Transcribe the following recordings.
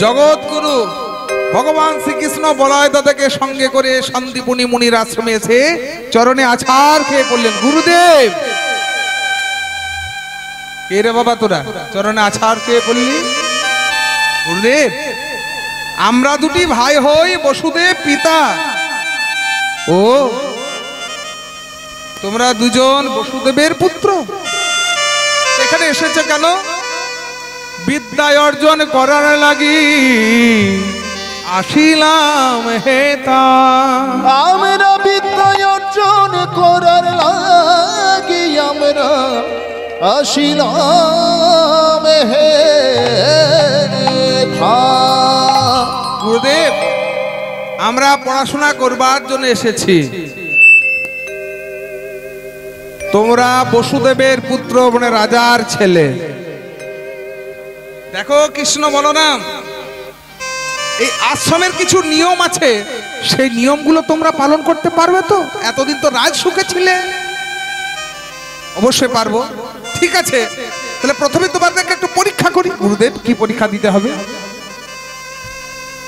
জগৎগুরু ভগবান শ্রীকৃষ্ণ বলয় দাদাকে সঙ্গে করে শান্তিপুনি মুনির আশ্রমে এসে চরণে আছাড় খেয়ে পড়লেন। গুরুদেব, কে রে বাবা তোরা চরণে আছাড় খেয়ে পড়লি? গুরুদেব, আমরা দুটি ভাই হই বসুদেব পিতা। ও, তোমরা দুজন বসুদেবের পুত্র, এখানে এসেছে কেন? বিদ্যা অর্জন করার লাগি আসিলাম হেতা। আমরা বিদ্যা অর্জন করার লাগি আমরা আসিলাম হেতা। গুরুদেব, আমরা পড়াশোনা করবার জন্য এসেছি। তোমরা বসুদেবের পুত্র, মানে রাজার ছেলে। দেখো কৃষ্ণ বলরাম, এই আশ্রমের কিছু নিয়ম আছে, সেই নিয়মগুলো তোমরা পালন করতে পারবে তো? এতদিন তো রাজ সুখে ছিলে। অবশ্যই পারবো। ঠিক আছে, তাহলে প্রথমে তোমাদেরকে একটু পরীক্ষা করি। গুরুদেব, কি পরীক্ষা দিতে হবে?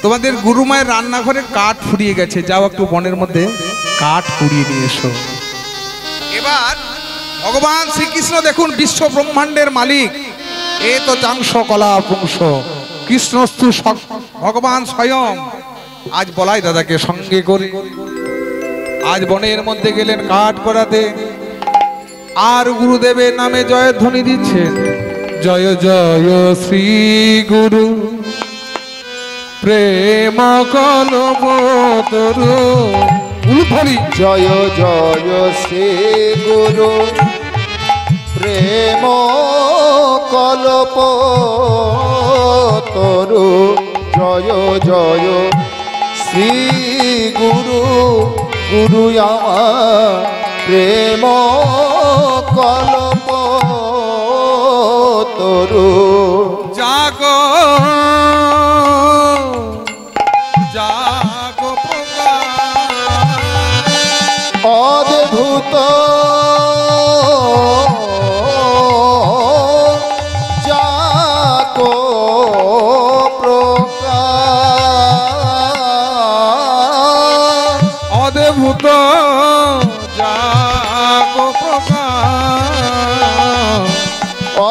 তোমাদের গুরুমায়ের রান্নাঘরে কাঠ ফুরিয়ে গেছে, যাও একটু বনের মধ্যে কাঠ কুড়িয়ে নিয়ে এসো। এবার ভগবান শ্রীকৃষ্ণ দেখুন, বিশ্ব ব্রহ্মাণ্ডের মালিক, এ তো চাংশ কলা পুংস কৃষ্ণস্তু ভগবান স্বয়ং আজ বলাই দাদাকে সঙ্গে করে আজ বনের মধ্যে গেলেন কাঠ করাতে। আর গুরুদেবের নামে জয়ধ্বনি দিচ্ছেন, জয় জয় শ্রী গুরু প্রেম কলবতরু। জয় জয় শ্রী গুরু প্রেম কল্পতরু। জয় জয় শ্রী গুরু, গুরু আমার প্রেম কল্পতরু। জাগো জাগো অদ্ভুত জাগো প্রকাশ। অদ্ভুত জাগো প্রকাশ।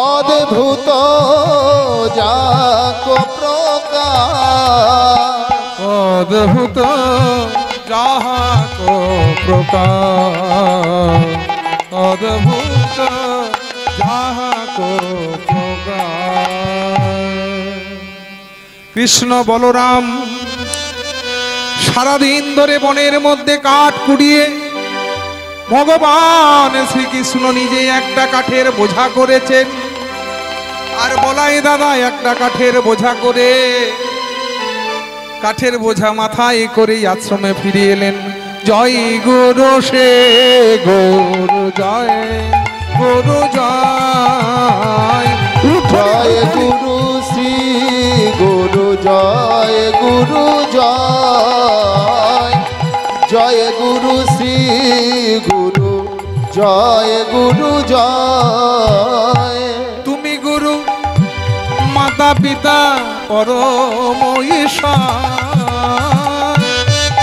অদ্ভুত জাগো প্রকাশ। অদ্ভুত জাগো প্রকাশ। অদ্ভুত জাগো প্রকাশ। কৃষ্ণ বলরাম সারাদিন ধরে বনের মধ্যে কাঠ কুড়িয়ে ভগবান শ্রীকৃষ্ণ নিজে একটা কাঠের বোঝা করেছেন, আর বলাই দাদা একটা কাঠের বোঝা করে, কাঠের বোঝা মাথায় করে আশ্রমে ফিরে এলেন। জয় গুরু সে গুরু, জয় গুরু, জয় জয় গুরু শ্রী গুরু, জয় গুরু, জয় জয় গুরু শ্রী গুরু, জয় গুরু, জয়। তুমি গুরু মাতা পিতা পরম ঈশ্বর।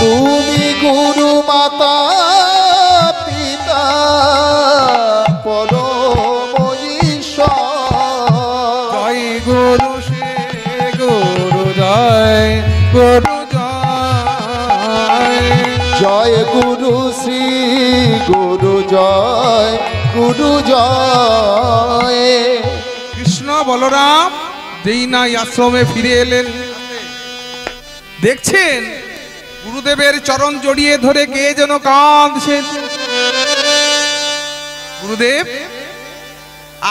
তুমি গুরু মাতা পিতা পরম ঈশ্বর। জয় গুরু সে গুরু, জয় গুরু, জয় জয় গুরু শ্রী গুরু, জয় গুরু, জয়। কৃষ্ণ বলরাম যেই না আশ্রমে ফিরে এলেন, দেখছেন গুরুদেবের চরণ জড়িয়ে ধরে কে যেন কাঁদছেন। গুরুদেব,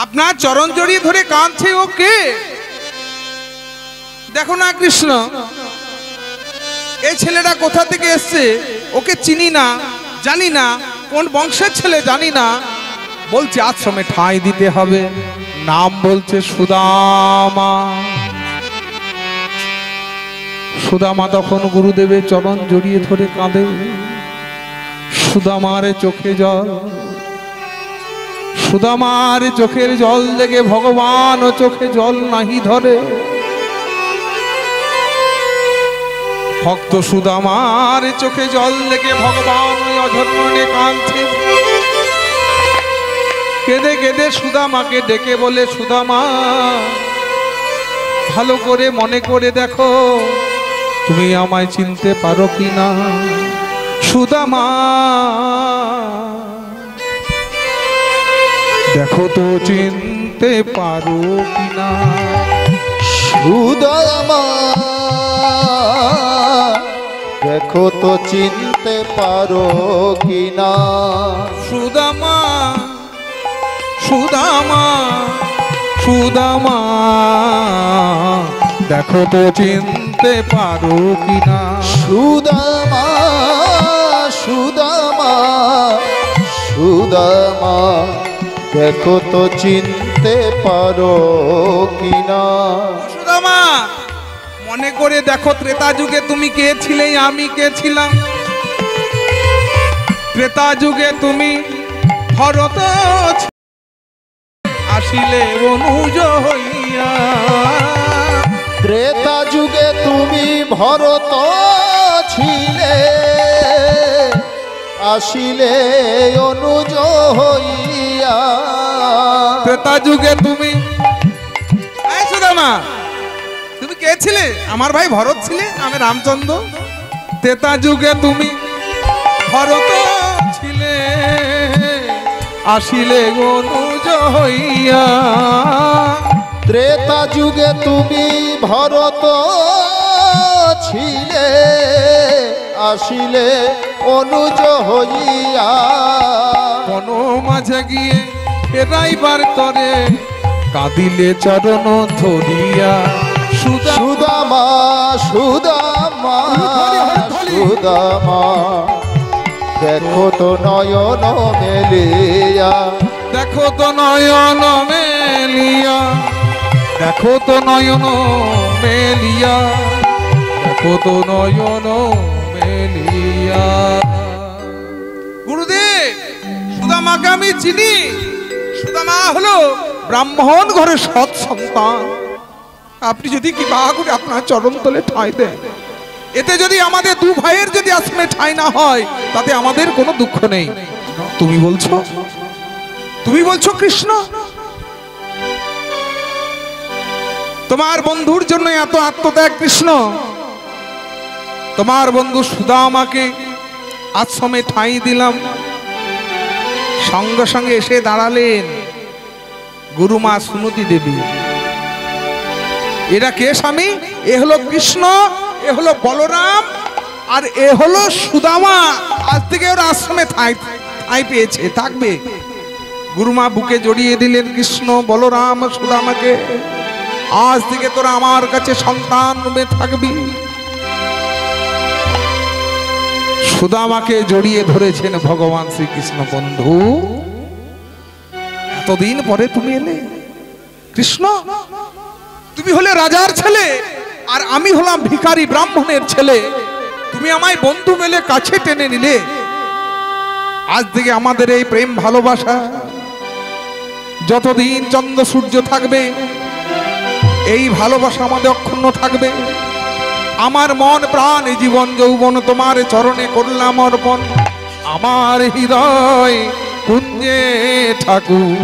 আপনার চরণ জড়িয়ে ধরে কাঁদছে ও কে? দেখো না কৃষ্ণ, এই ছেলেটা কোথা থেকে এসছে, ওকে চিনি না, জানি না, কোন বংশের ছেলে জানি না। বলছে আশ্রমে ঠাঁই দিতে হবে, নাম বলছে সুদামা। সুদামা তখন গুরুদেবের চরণ জড়িয়ে ধরে কাঁদে। সুদামার চোখে জল, সুদামার চোখের জল দেখে ভগবান ও চোখে জল নাহি ধরে। ভক্ত সুদামার চোখে জল দেখে ভগবান ওই অঝরণে কাঁদছে। কেঁদে কেঁদে সুদামাকে ডেকে বলে, সুদামা ভালো করে মনে করে দেখো তুমি আমায় চিনতে পারো কিনা। সুদামা দেখো তো চিনতে পারো কিনা। সুদামা দেখো তো চিনতে পারো কিনা। সুদামা সুদামা সুদামা দেখো তো চিনতে পারো কিনা। সুদামা সুদামা সুদামা দেখো তো চিনতে পারো কিনা। সুদামা মনে করে দেখো ত্রেতা যুগে তুমি কে ছিলে, আমি কে ছিলাম। ত্রেতা যুগে তুমি ভরত আসিলে অনুজ হইয়া। ত্রেতা যুগে তুমি ভরত ছিলে আসিলে অনুজ হইয়া। ত্রেতা যুগে তুমি, এই সুদামা তুমি কে ছিলে? আমার ভাই ভরত ছিলে, আমি রামচন্দ্র। ত্রেতা যুগে তুমি ভরত ছিলে আসিলে অনুজ হইয়া। ত্রেতা যুগে তুমি ভরত ছিলে আসিলে অনুজ হইয়া। বন মাঝে গিয়ে ফেরাইবার তরে কাঁদিলে চরণ ধরিয়া। সুদামা সুদামা সুদামা দেখো তো নয়ন মেলিয়া। দেখো তো নয়ন মেলিয়া, দেখো তো নয়ন মেলিয়া, দেখো তো নয়ন মেলিয়া। গুরুদেব সুদামাকে আমি চিনি। সুদামা হলো ব্রাহ্মণ ঘরে সৎ সন্তান। আপনি যদি কৃপা করে আপনার চরণ তলে ঠাঁই দেন, এতে যদি আমাদের দু ভাইয়ের যদি আশ্রমে ঠাঁই না হয় তাতে আমাদের কোনো দুঃখ নেই। তুমি বলছো, তুমি বলছো কৃষ্ণ তোমার বন্ধুর জন্য এত আত্মত্যাগ। কৃষ্ণ তোমার বন্ধু সুদামাকে আশ্রমে ঠাঁই দিলাম। সঙ্গে সঙ্গে এসে দাঁড়ালেন গুরুমা সুমতি দেবী। এরা কে স্বামী? এ হলো কৃষ্ণ, এ হলো বলরাম, আর এ হলো সুদামা। আজ থেকে ওরা আশ্রমে ঠাঁই পেয়েছে, থাকবে। গুরুমা বুকে জড়িয়ে দিলেন কৃষ্ণ বলরাম সুদামাকে। আজ থেকে তোরা আমার কাছে সন্তান রূপে থাকবি। সুদামাকে জড়িয়ে ধরেছেন ভগবান শ্রীকৃষ্ণ। বন্ধু এতদিন পরে তুমি এলে। কৃষ্ণ তুমি হলে রাজার ছেলে আর আমি হলাম ভিখারি ব্রাহ্মণের ছেলে। তুমি আমায় বন্ধু মেলে কাছে টেনে নিলে। আজ থেকে আমাদের এই প্রেম ভালোবাসা যতদিন চন্দ্র সূর্য থাকবে এই ভালোবাসা আমাদের অক্ষুণ্ণ থাকবে। আমার মন প্রাণ জীবন যৌবন তোমার চরণে করলাম অর্পণ। আমার হৃদয় কুঞ্জে ঠাকুর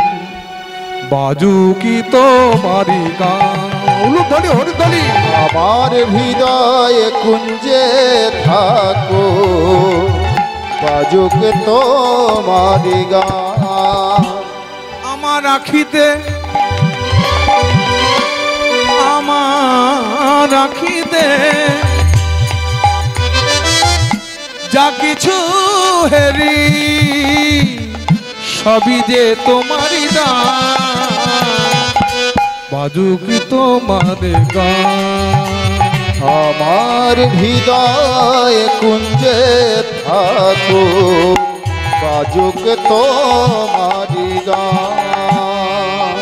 বাজু কি তোমারি গান। উলুধ্বনি হরিধ্বনি। আমার হৃদয় কুঞ্জে থাকো বাজুক তোমারি গান। আমার আখিতে, আমার আখিতে যা কিছু হেরি সবই যে তোমারি দান। বাজুক তোমার গান। আমার হৃদয় কুঞ্জে থাকো বাজুক তোমারি গান।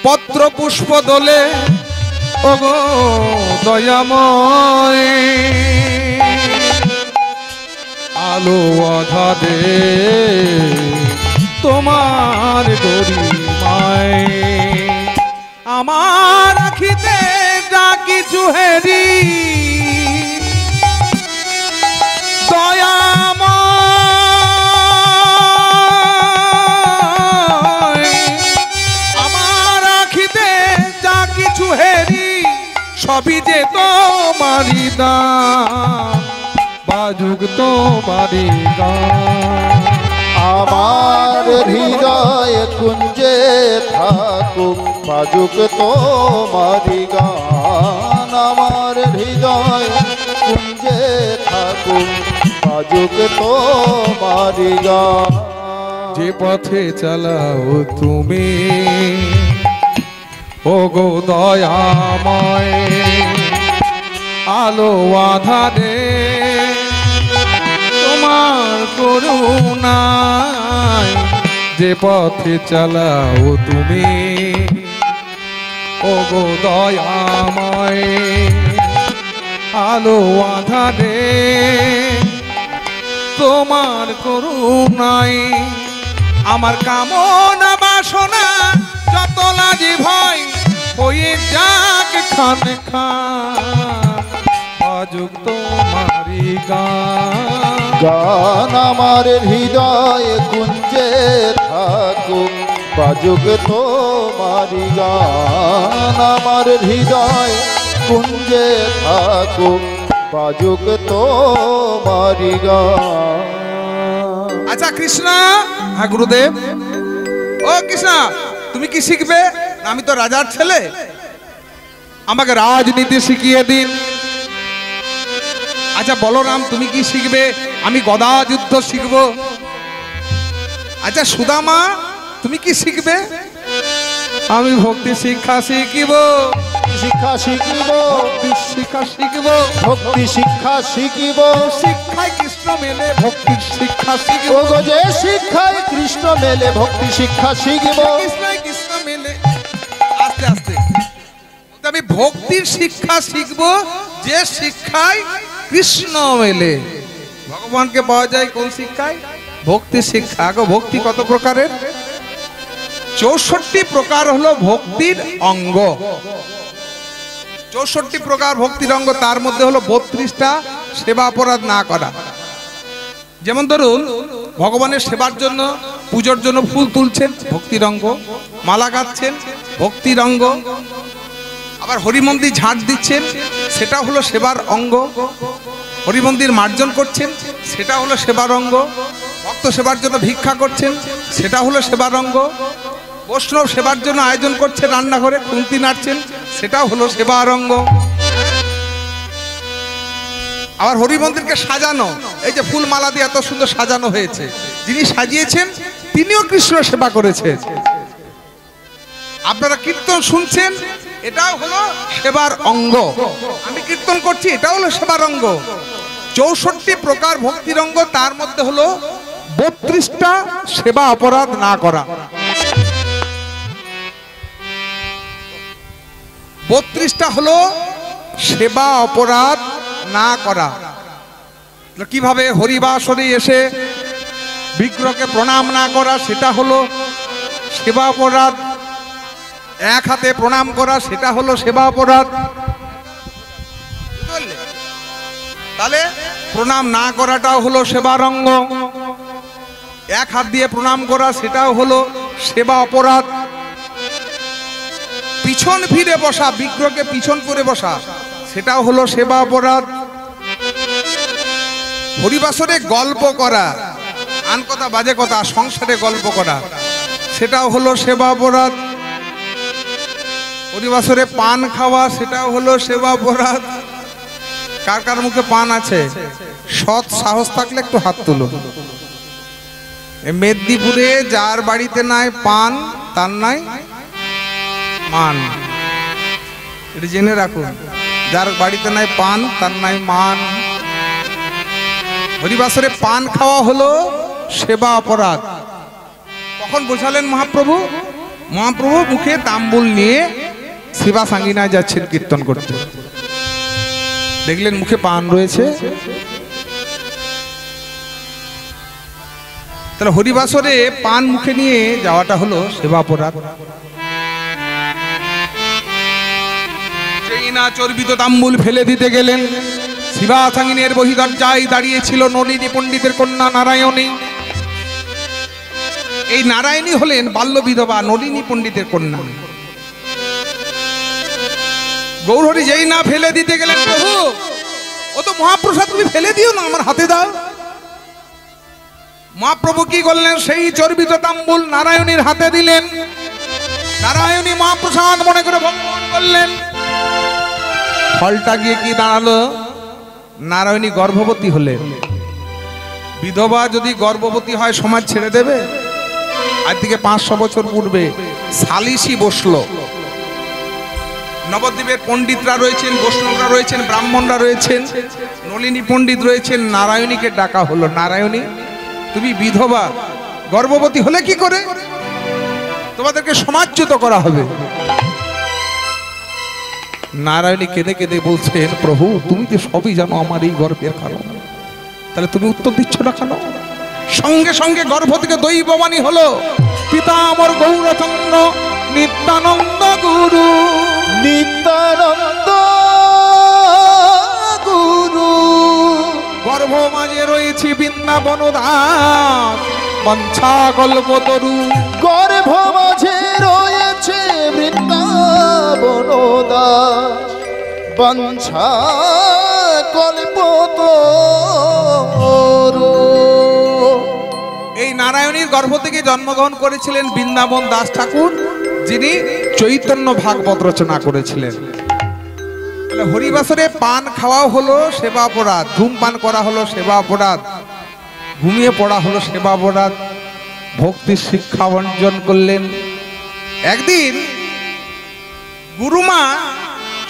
পত্র পুষ্প দোলে ওগো দয়াময় আলো আধারে তোমার গরিমায়। আমার আখিতে যা কিছু হেরি দয়াময় আমার আখিতে যা কিছু হেরি সবই যে তোমারি দান বাজুক তোমারি গান আমার হৃদয় কুঞ্জে থাকুক বাজুক তোমারি গান আমার হৃদয় কুঞ্জে থাকুক বাজুক তোমারি গান যে পথে চালাও তুমি ও গো দয়াময় আলো আধারে তোমার করুণায় যে পথে চালাও তুমি ও গো দয়াময় আলো আধারে তোমার করুণায় আমার কামনা বাসনা যত লাজি ভয় হয়ে যাক খান খান বাজুক তোমারি গান গান আমার হৃদয় কুঞ্জে থাকুক বাজুক তোমারি গান আমার হৃদয় কুঞ্জে থাকুক বাজুক তোমারি গান আচ্ছা কৃষ্ণ, হ্যাঁ গুরুদেব। ও কৃষ্ণ, তুমি কি শিখবে? আমি তো রাজার ছেলে, আমাকে রাজনীতি শিখিয়ে দিন। আচ্ছা বলরাম, তুমি কি শিখবে? আমি গদা যুদ্ধ শিখবো। আচ্ছা সুদামা, তুমি কি শিখবে? আমি ভক্তি শিক্ষা শিখিব। শিক্ষা শিখিব, শিক্ষা শিখিব, ভক্তি শিক্ষা শিখিব। শিক্ষায় কৃষ্ণ মেলে ভক্তি শিক্ষা শিখিব। ওগো যে শিক্ষায় কৃষ্ণ মেলে ভক্তি শিক্ষা শিখিব। কৃষ্ণায় কৃষ্ণ মেলে, আস্তে আস্তে আমি ভক্তির শিক্ষা শিখবো যে শিক্ষায় কৃষ্ণ মেলে। ভগবানকে পাওয়া যায় কোন শিক্ষায়? ভক্তি শিক্ষা। গো ভক্তি কত প্রকারের? 64 প্রকার হলো ভক্তির অঙ্গ। 64 প্রকার ভক্তির অঙ্গ, তার মধ্যে হলো 32টা সেবা অপরাধ না করা। যেমন ধরুন, ভগবানের সেবার জন্য পুজোর জন্য ফুল তুলছেন, ভক্তির অঙ্গ। মালা গাচ্ছেন, ভক্তির অঙ্গ। আবার হরিমন্দির ঝাঁট দিচ্ছেন, সেটা হলো সেবার অঙ্গ। হরিমন্দির মার্জন করছেন, সেটা হলো সেবার অঙ্গ। ভক্ত সেবার জন্য ভিক্ষা করছেন, সেটা হলো সেবার অঙ্গ। বৈষ্ণব সেবার জন্য আয়োজন করছে, রান্নাঘরে খুন্তি নাড়ছেন, সেটাও হলো সেবার অঙ্গ। আবার হরিমন্দিরকে সাজানো, এই যে ফুল মালা দিয়ে এত সুন্দর সাজানো হয়েছে, যিনি সাজিয়েছেন তিনিও কৃষ্ণ সেবা করেছেন। আপনারা কীর্তন শুনছেন, এটাও হলো সেবার অঙ্গ। আমি কীর্তন করছি, এটাও হলো সেবার অঙ্গ। 64 প্রকার ভক্তির অঙ্গ, তার মধ্যে হলো 32টা সেবা অপরাধ না করা। 32টা হলো সেবা অপরাধ না করা। কিভাবে? হরিবাসরে এসে বিগ্রহকে প্রণাম না করা, সেটা হলো সেবা অপরাধ। এক হাতে প্রণাম করা, সেটা হলো সেবা অপরাধ। তাহলে প্রণাম না করাটাও হলো সেবার অঙ্গ। এক হাত দিয়ে প্রণাম করা, সেটাও হলো সেবা অপরাধ। পিছন ফিরে বসা, বিগ্রহকে পিছন করে বসা, সেটাও হলো সেবা অপরাধ। হরিবাসরে গল্প করা, আন কথা বাজে কথা, সংসারে গল্প করা, সেটাও হলো সেবা অপরাধ। হরিবাসরে পান খাওয়া, সেটাও হলো সেবা অপরাধ। কার কার মুখে পান আছে? সৎ সাহস থাকলে একটু হাত তুলো। মেদিনীপুরে যার বাড়িতে নাই পান, তার নাই মান। এটা জেনে রাখুন, যার বাড়িতে নাই পান, তার নাই মান। হরিবাসরে পান খাওয়া হলো সেবা অপরাধ। কখন বোঝালেন মহাপ্রভু? মহাপ্রভু মুখে তাম্বুল নিয়ে সেবা সাঙ্গিনায় যাচ্ছেন কীর্তন করতে, দেখলেন মুখে পান রয়েছে। তাহলে হরিবাসরে পান মুখে নিয়ে যাওয়াটা হলো সেবা অপরাধ। যেই না চর্বিত তাম্বুল ফেলে দিতে গেলেন, শিবাসাঙ্গিনের বহিদরজায় দাঁড়িয়েছিল নলিনী পণ্ডিতের কন্যা নারায়ণী। এই নারায়ণী হলেন বাল্য বিধবা নলিনী পণ্ডিতের কন্যা। গৌরহরি যেই না ফেলে দিতে গেলেন, প্রভু ও তো মহাপ্রসাদ, তুমি ফেলে দিও না, আমার হাতে দাও। মহাপ্রভু কি করলেন, সেই চর্বিত তাম্বুল নারায়ণীর হাতে দিলেন। নারায়ণী মহাপ্রসাদ মনে করে ভগবান করলেন। ফলটা গিয়ে কি দাঁড়ালো, নারায়ণী গর্ভবতী হলেন। বিধবা যদি গর্ভবতী হয় সমাজ ছেড়ে দেবে? আজ থেকে 500 বছর পূর্বে সালিসি বসলো। নবদ্বীপের পণ্ডিতরা রয়েছেন, বৈষ্ণবরা রয়েছেন, ব্রাহ্মণরা রয়েছেন, নলিনী পণ্ডিত রয়েছেন। নারায়ণীকে ডাকা হলো, নারায়ণী তুমি বিধবা, গর্ভবতী হলে কি করে? তোমাদেরকে সমাজচ্যুত করা হবে। নারায়ণী কেঁদে কেঁদে বলছেন, প্রভু তুমি তো সবই জানো আমার এই গর্ভের কারণ, তাহলে তুমি উত্তর দিচ্ছ না কেন? সঙ্গে সঙ্গে গর্ভ থেকে দৈববাণী হলো, পিতা আমার গৌরচন্দ্র নিত্যানন্দ গুরু। নিত্যানন্দ গুরু গর্ভ মাঝে রয়েছে বৃন্দাবন দাস, বঞ্ছা কল্পতরু। গর্ভ মাঝে রয়েছে বৃন্দাবন দাস, বঞ্ছা কল্পতরু। এই নারায়ণীর গর্ভ থেকে জন্মগ্রহণ করেছিলেন বৃন্দাবন দাস ঠাকুর, যিনি চৈতন্য ভাগবত রচনা করেছিলেন। হরিবাসরে পান খাওয়া হলো সেবা অপরাধ, ধূমপান করা হলো সেবা অপরাধ, ঘুমিয়ে পড়া হলো সেবা অপরাধ। ভক্তির শিক্ষা অর্জন করলেন। একদিন গুরুমা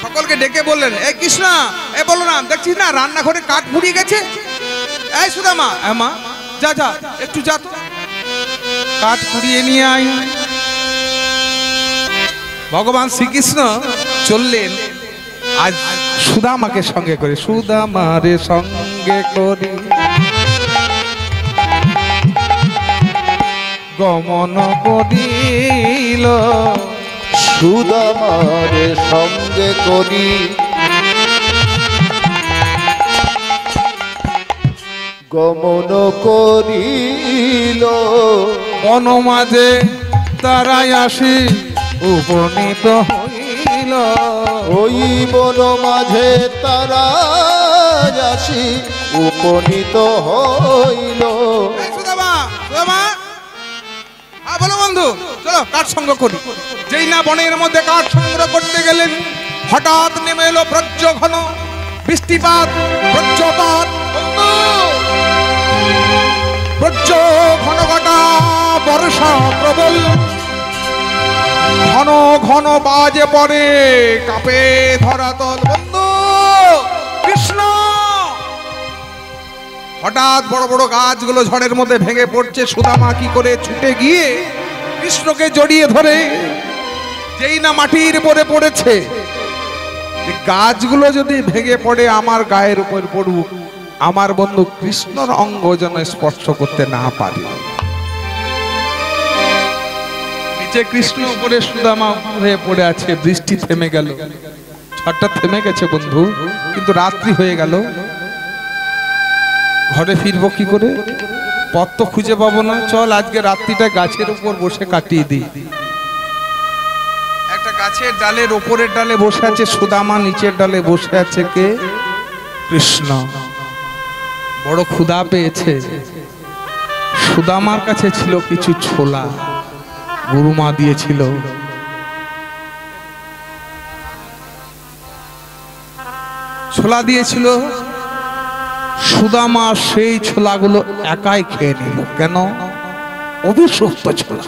সকলকে ডেকে বললেন, এই কৃষ্ণ, এ বলো না, দেখছিস না রান্নাঘরে কাঠ পুড়িয়ে গেছে? এই সুদামা, মা যা যা, একটু যা তো, কাঠ পুড়িয়ে নিয়ে আয়। ভগবান শ্রীকৃষ্ণ চললেন আজ সুদামাকে সঙ্গে করে, সুদামারে সঙ্গে করি গমন করিল। সুদামারে সঙ্গে করি গমন করিল। বন মাঝে তারাই আসি উপনীত হইল। ওই বন মাঝে তারা আসি উপনীত হইল। বলো বন্ধু, চলো কাঠ সংগ্রহ করি। যেই না বনের মধ্যে কাঠ সংগ্রহ করতে গেলেন, হঠাৎ নেমে এলো ব্রজ ঘন বৃষ্টিপাত, ব্রজপাত। ব্রজ ঘন ঘটা বর্ষা প্রবল, ঘন ঘন বাজে পড়ে কাপে ধরাতল। বন্ধু কৃষ্ণ, হঠাৎ বড় বড় গাছগুলো ঝড়ের মধ্যে ভেঙে পড়ছে। সুদামা কি করে ছুটে গিয়ে কৃষ্ণকে জড়িয়ে ধরে। যেই না মাটির উপরে পড়েছে, গাছগুলো যদি ভেঙে পড়ে আমার গায়ের উপর পড়ুক, আমার বন্ধু কৃষ্ণর অঙ্গ যেন স্পর্শ করতে না পারে। নিচে কৃষ্ণ উপরে, সুদামা হয়ে পড়ে আছে। বৃষ্টি থেমে গেল, ঝড়টা থেমে গেছে বন্ধু, কিন্তু রাত্রি হয়ে গেল। ঘরে ফিরবো কি করে? পথ তো খুঁজে পাবো না। চল আজকে রাত্রিটা গাছের উপর বসে কাটিয়ে দিই। একটা গাছের ডালের ওপরের ডালে বসে আছে সুদামা, নিচের ডালে বসে আছে কে? কৃষ্ণ। বড় ক্ষুধা পেয়েছে। সুদামার কাছে ছিল কিছু ছোলা, গুরুমা দিয়েছিল। ছোলা দিয়েছিল। সুদামা সেই ছোলাগুলো একাই খেয়ে নিল। কেন? অভিশপ্ত ছোলা।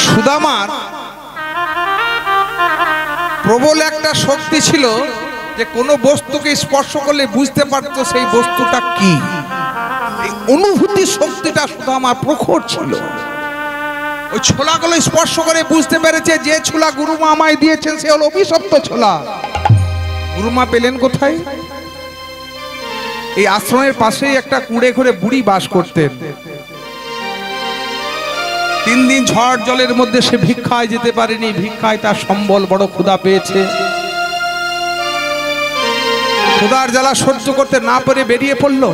সুদামার প্রবল একটা শক্তি ছিল যে কোনো বস্তুকে স্পর্শ করলে বুঝতে পারতো সেই বস্তুটা কি। এই অনুভূতি শক্তিটা সুদামার প্রখর ছিল। ওই ছোলাগুলো স্পর্শ করে বুঝতে পেরেছে যে ছোলা গুরুমা আমায় দিয়েছেন সে হলো অভিশপ্ত ছোলা। গুরুমা পেলেন কোথায়? এই আশ্রমের পাশেই একটা কুঁড়ে ঘরে বুড়ি বাস করতেন। 3 দিন ঝড় জলের মধ্যে সে ভিক্ষায় যেতে পারেনি। ভিক্ষায় তার সম্বল, বড় ক্ষুধা পেয়েছে। ক্ষুধার জ্বালা সহ্য করতে না পেরে বেরিয়ে পড়লো।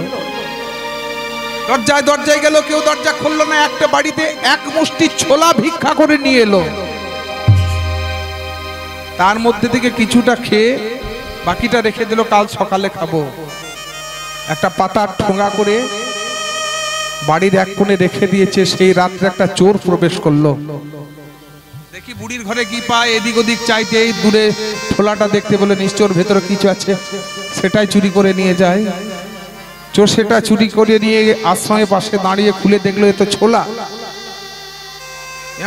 দরজায় দরজায় গেল, কেউ দরজা খুললো না। একটা বাড়িতে এক মুষ্টি ছোলা ভিক্ষা করে নিয়ে এলো। তার মধ্যে থেকে কিছুটা খেয়ে বাকিটা রেখে দিল, কাল সকালে খাবো। একটা পাতার ঠোঙা করে বাড়ির এক কোণে রেখে দিয়েছে। সেই রাত্রে একটা চোর প্রবেশ করলো। দেখি বুড়ির ঘরে কি পায়, এদিক ওদিক চাইতে এই দূরে ছোলাটা দেখতে বলে নিশ্চয় ভেতরে কিছু আছে, সেটাই চুরি করে নিয়ে যায়। চোর সেটা চুরি করে নিয়ে আশ্রমের পাশে দাঁড়িয়ে খুলে দেখলো এ তো ছোলা,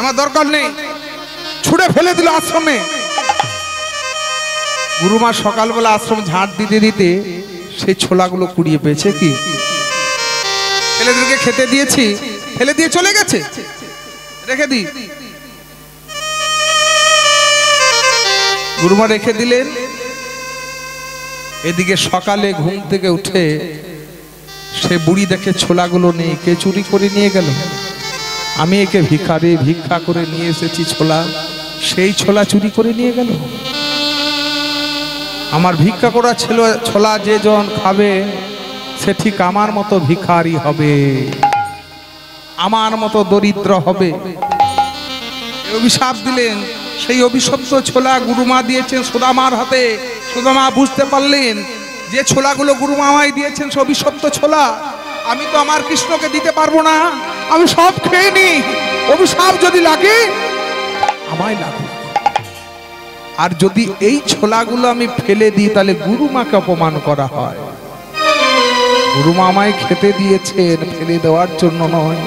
আমার দরকার নেই, ছুঁড়ে ফেলে দিল আশ্রমে। গুরুমা সকালবেলা আশ্রম ঝাঁট দিতে দিতে সেই ছোলাগুলো কুড়িয়ে পেয়েছে। কি ছেলেদেরকে খেতে দিয়েছি, ফেলে দিয়ে চলে গেছে, রেখে দি। গুরুমা রেখে দিলেন। এদিকে সকালে ঘুম থেকে উঠে সে বুড়ি দেখে ছোলাগুলো নেই, কে চুরি করে নিয়ে গেল। আমি একে ভিক্ষা করে নিয়ে এসেছি ছোলা, সেই ছোলা চুরি করে নিয়ে গেল। আমার ভিক্ষা করা ছোলা যে জন খাবে সে ঠিক আমার মতো ভিখারি হবে, আমার মতো দরিদ্র হবে। অভিশাপ দিলেন। সেই অভিশপ্ত ছোলা গুরুমা দিয়েছেন সুদামার হাতে। সুদামা বুঝতে পারলেন যে ছোলাগুলো গুরুমা আমায় দিয়েছেন সে অভিশপ্ত ছোলা, আমি তো আমার কৃষ্ণকে দিতে পারবো না, আমি সব খেয়ে নি। অভিশাপ যদি লাগে আমায় লাগে, আর যদি এই ছোলাগুলো আমি ফেলে দিই তাহলে গুরুমাকে অপমান করা হয়। গুরুমা আমায় খেতে দিয়েছেন ফেলে দেওয়ার জন্য নয়,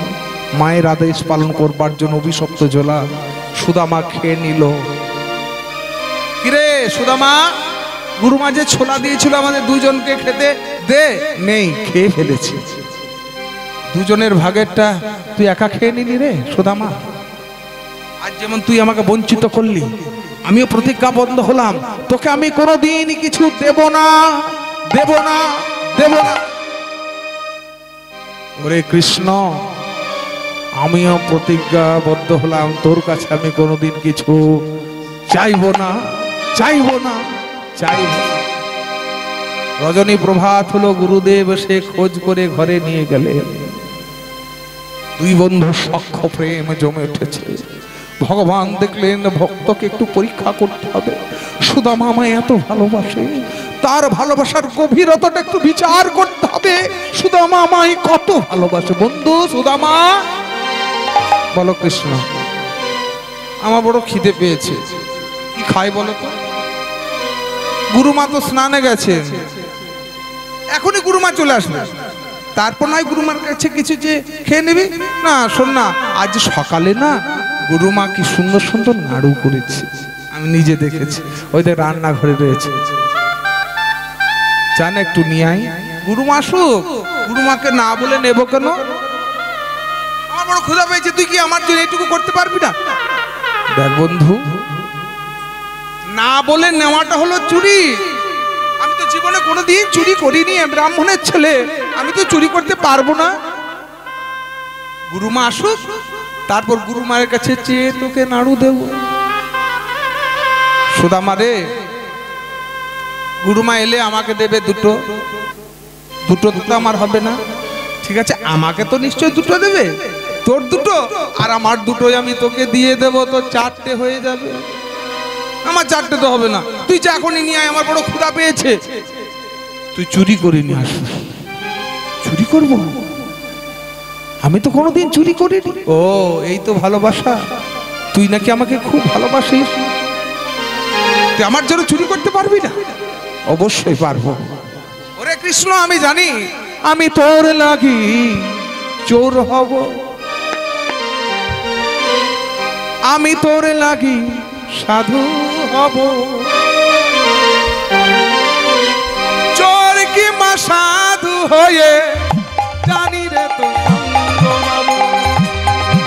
মায়ের আদেশ পালন করবার জন্য। অভিশপ্ত ছোলা সুদামা খেয়ে নিল। কিরে সুদামা, গুরুমা যে ছোলা দিয়েছিল আমাদের দুজনকে খেতে দে, নেই, খেয়ে ফেলেছি। দুজনের ভাগেরটা তুই একা খেয়ে নিলি রে সুদামা। আজ যেমন তুই আমাকে বঞ্চিত করলি, আমিও প্রতিজ্ঞাবদ্ধ হলাম তোকে আমি কোনোদিন কিছু দেব না, দেব না, দেব না। ওরে কৃষ্ণ, আমিও প্রতিজ্ঞাবদ্ধ হলাম তোর কাছে আমি কোনোদিন কিছু চাইব না, চাইব না, চাইব না। রজনী প্রভাত হলো, গুরুদেব সে খোঁজ করে ঘরে নিয়ে গেলেন। দুই বন্ধু সখ্য প্রেম জমে উঠেছে। ভগবান দেখলেন ভক্তকে একটু পরীক্ষা করতে হবে। সুদামা আমায় এত ভালোবাসে, তার ভালোবাসার গভীরতাটা একটু বিচার করতে হবে। সুদামা আমায় কত ভালোবাসে। বন্ধু সুদামা, বলো কৃষ্ণ, আমার বড় খিদে পেয়েছে, কি খাই বলো তো? গুরুমা তো স্নানে গেছেন, এখনই গুরুমা চলে আসবে, তারপর নয় গুরুমার কাছে কিছু যে খেয়ে নিবি না। শোন না, আজ সকালে না গুরুমা কি সুন্দর সুন্দর নাড়ু করেছে, আমি নিজে দেখেছি, ওই দেখ রান্নাঘরে রয়েছে, জান একটু নিয়ে আই। গুরুমা আসুক, গুরুমাকে না বলে নেবো কেন? আমার বড় ক্ষুধা পেয়েছে, তুই কি আমার জন্য এইটুকু করতে পারবি না? দেখ বন্ধু, না বলে নেওয়াটা হলো চুরি। আমি তো জীবনে কোনোদিন চুরি করিনি, ব্রাহ্মণের ছেলে, আমি তো চুরি করতে পারবো না। গুরুমা আসুক, তারপর গুরুমার কাছে চেয়ে তোকে নাড়ু দেব। সুদামা রে, গুরুমা এলে আমাকে দেবে দুটো, দুটো দুটো আমার হবে না? ঠিক আছে, আমাকে তো নিশ্চয় দুটো দেবে, তোর দুটো আর আমার দুটোই আমি তোকে দিয়ে দেব, তো চারটে হয়ে যাবে। আমার চারটে তো হবে না, তুই যা এখনই নিয়ে আয়, আমার বড় ক্ষুধা পেয়েছে। তুই চুরি করে নিয়ে আস। চুরি করব? আমি তো কোনোদিন চুরি করিনি। ও, এই তো ভালোবাসা। তুই নাকি আমাকে খুব ভালোবাসিস, তুই আমার জন্য চুরি করতে পারবি না? অবশ্যই পারবো। ওরে কৃষ্ণ, আমি জানি আমি তোর লাগি চোর হব, আমি তোর লাগি সাধু হব। চোর কি মা সাধু হয়ে জানি রে তো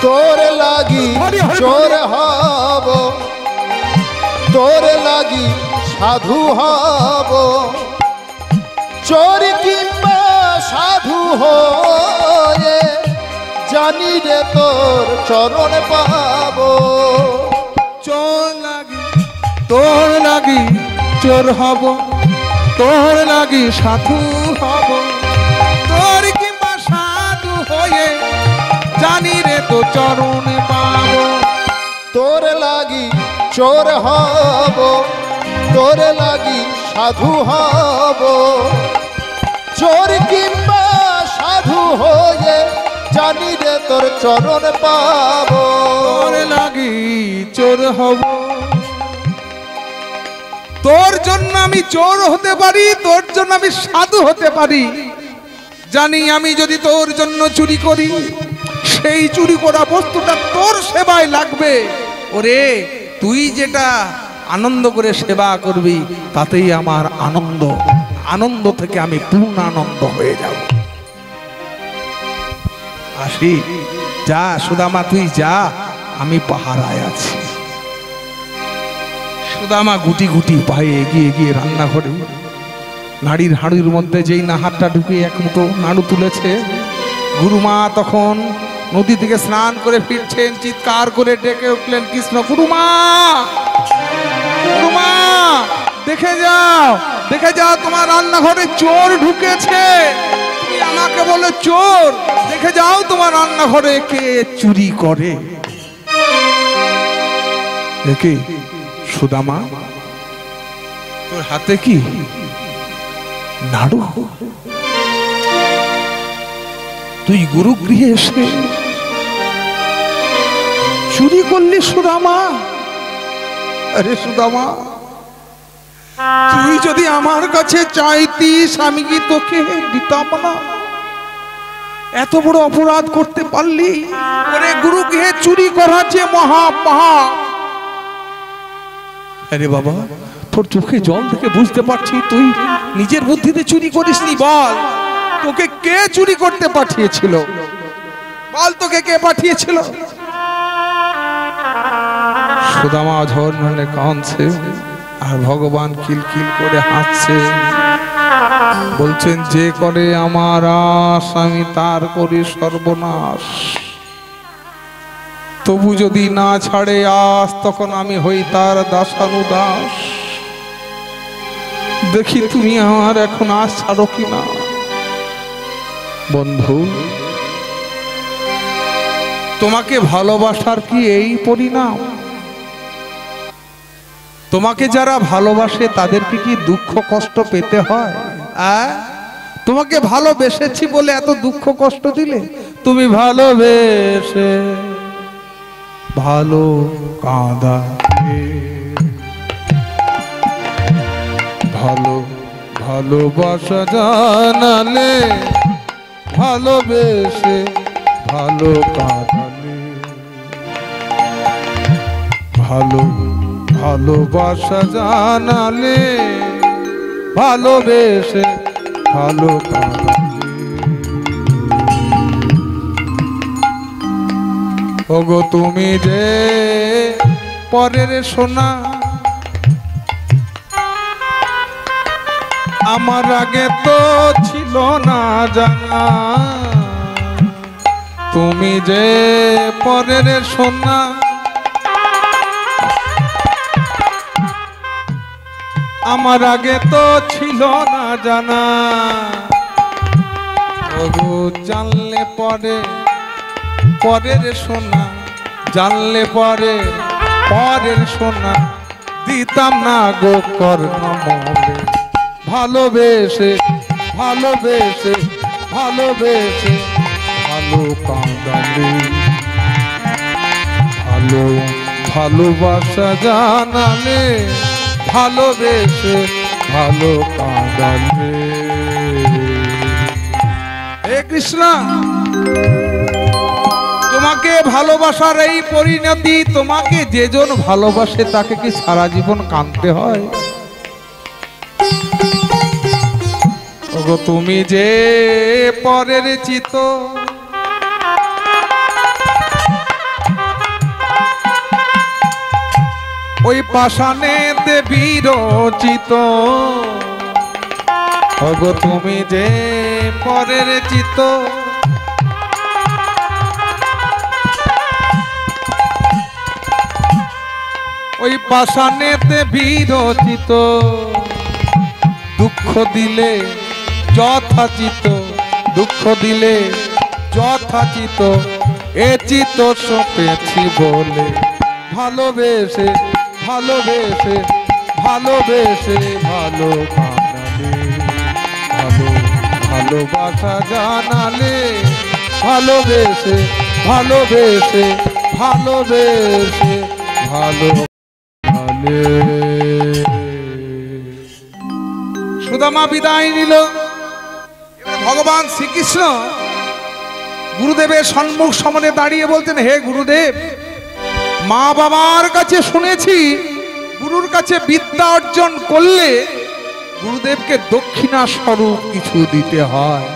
তোর লাগি চোর হব, তোর লাগি সাধু হব। চোর কিংবা সাধু হয়ে জানি রে তোর চরণ পাব। চোর লাগি তোর লাগি চোর হব, তোর লাগি সাধু হব, তোর কিংবা সাধু হয়ে জানি রে তো চরণ পাব। তোর লাগি চোর হব, তোর লাগি সাধু হব, চোর কিংবা সাধু হয়ে জানি রে তোর চরণ পাব। তোর লাগি চোর হব, তোর জন্য আমি চোর হতে পারি, তোর জন্য আমি সাধু হতে পারি। জানি আমি যদি তোর জন্য চুরি করি, সেই চুরি করা বস্তুটা তোর সেবায় লাগবে। ওরে তুই যেটা আনন্দ করে সেবা করবি তাতেই আমার আনন্দ, আনন্দ থেকে আমি পূর্ণ আনন্দ হয়ে যাব। আসি, যা সুদামা তুই যা, আমি পাহারায় আছি। সুদামা গুটি গুটি পায়ে এগিয়ে গিয়ে রান্নাঘরে নাড়ির হাঁড়ির মধ্যে যেই না হাতটা ঢুকে এক মুঠো নাড়ু তুলেছে, গুরুমা তখন নদী থেকে স্নান করে ফিরছেন, চিৎকার করে ডেকে উঠলেন কৃষ্ণ, গুরুমা গুরুমা দেখে যাও, দেখে যাও তোমার রান্নাঘরে চোর ঢুকেছে। তুমি আমাকে বলে চোর, দেখে যাও তোমার রান্নাঘরে কে চুরি করে। দেখি সুদামা তোর হাতে কি নাড়ু? তুই গুরুগৃহে এসে চুরি করলি সুদামা? আরে সুদামা, তুই যদি আমার কাছে চাইতিস আমি কি তোকে দিতাম না? এত বড় অপরাধ করতে পারলি? ওরে গুরুগৃহে চুরি করা যে মহা পাপ। আরে বাবা, তোর চোখে জল থেকে বুঝতে পারছি তুই নিজের বুদ্ধিতে চুরি করিসনি। বল তোকে কে চুরি করতে পাঠিয়েছিল? বল তোকে কে পাঠিয়েছিল? সুদামা ঝড় মানে কাঁদছে আর ভগবান কিলকিল করে হাসছে, বলছেন যে করে আমার আশ আমি তার করি সর্বনাশ। তবু যদি না ছাড়ে আস তখন আমি হই তার দাসানুদাস। দেখি তুমি আমার এখন আশ ছাড়ো কিনা। বন্ধু, তোমাকে ভালোবাসার কি এই পরিণাম? তোমাকে যারা ভালোবাসে তাদেরকে কি দুঃখ কষ্ট পেতে হয়? তোমাকে ভালোবেসেছি বলে এত দুঃখ কষ্ট দিলে? তুমি ভালোবেসে ভালো কাঁদা, ভালো ভালোবাসা জানালে, ভালোবেসে ভালো কাঁদালে, ভালো ভালোবাসা জানালে, ভালোবেসে ভালো কাঁদালে। ওগো তুমি যে পরের সোনা, আমার আগে তো ছিল না জানা। তুমি যে পরের সোনা, আমার আগে তো ছিল না জানা। ওগো জানলে পরে পরের সোনা, জানলে পরে পরের সোনা, দিতাম না গো কর্ণমলে। ভালোবেসে ভালোবেসে ভালোবেসে ভালো কাঁদালে, ভালো ভালোবাসা জানালে, ভালোবেসে ভালো কাঁদালে। হে কৃষ্ণ, তোমাকে ভালোবাসার এই পরিণতি, তোমাকে যেজন ভালোবাসে তাকে কি সারা জীবন কাঁদতে হয়? ওগো তুমি যে পরের চিত, ওই পাষাণেতে বিরচিত। ওগো তুমি যে পরের চিত, ওই পাষাণেতে বিরচিত। দুঃখ দিলে যথাচিত, দুঃখ দিলে যথাচিত, এ চিত সপেছি বলে, ভালোবেসে ভালোবেসে ভালোবেসে ভালো বানালে, ভালো ভালোবাসা জানালে, ভালোবেসে ভালোবেসে ভালোবেসে ভালো বানালে। সুদামা বিদায় নিল। ভগবান শ্রীকৃষ্ণ গুরুদেবের সম্মুখ সামনে দাঁড়িয়ে বলতেন, হে গুরুদেব, মা বাবার কাছে শুনেছি গুরুর কাছে বিদ্যা অর্জন করলে গুরুদেবকে দক্ষিণা স্বরূপ কিছু দিতে হয়।